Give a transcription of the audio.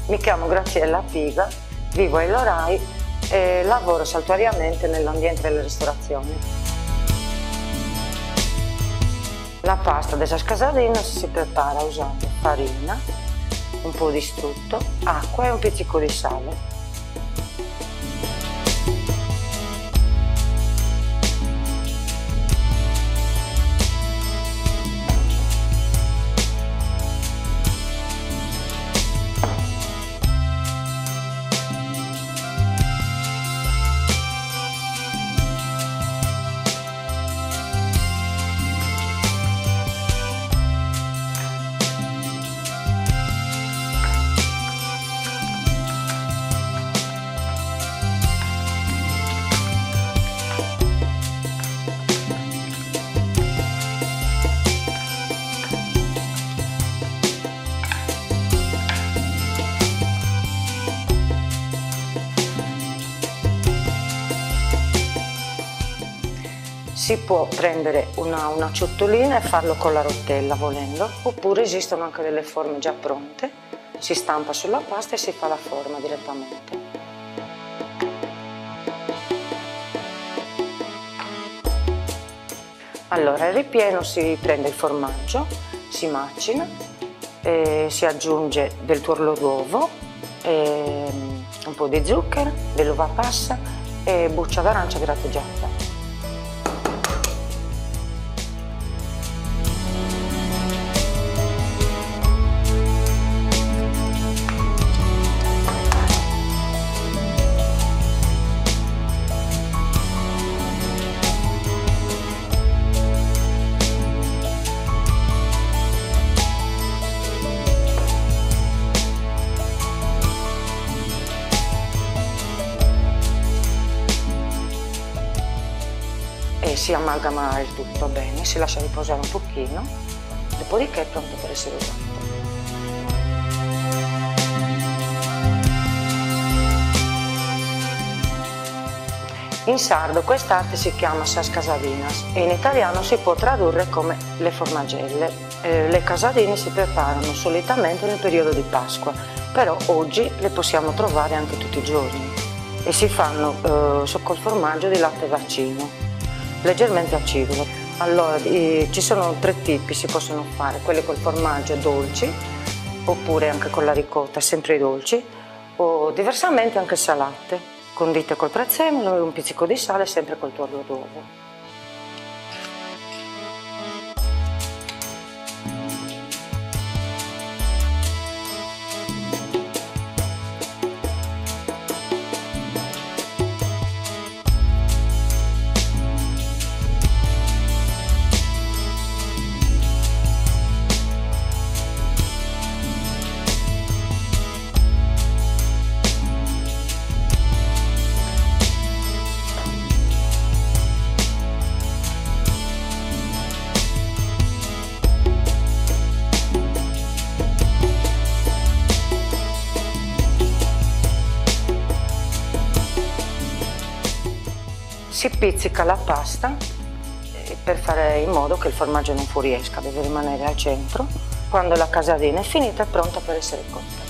Mi chiamo Graziella Piga, vivo a Elorai e lavoro saltuariamente nell'ambiente della ristorazione. La pasta delle casadinas si prepara usando farina, un po' di strutto, acqua e un pizzico di sale. Si può prendere una ciotolina e farlo con la rotella volendo, oppure esistono anche delle forme già pronte, si stampa sulla pasta e si fa la forma direttamente. Allora, il ripieno si prende il formaggio, si macina, si aggiunge del tuorlo d'uovo, un po' di zucchero, dell'uva passa e buccia d'arancia grattugiata. E si amalgama il tutto bene, si lascia riposare un pochino, dopodiché è pronto per essere usato. In sardo quest'arte si chiama sas casadinas e in italiano si può tradurre come le formagelle. Le casadine si preparano solitamente nel periodo di Pasqua, però oggi le possiamo trovare anche tutti i giorni e si fanno col formaggio di latte vaccino, leggermente acidulo. Allora, ci sono 3 tipi, si possono fare, quelli col formaggio dolci, oppure anche con la ricotta, sempre dolci, o diversamente anche salate, condite col prezzemolo e un pizzico di sale, sempre col tuorlo d'uovo. Si pizzica la pasta per fare in modo che il formaggio non fuoriesca, deve rimanere al centro. Quando la casadina è finita è pronta per essere cotta.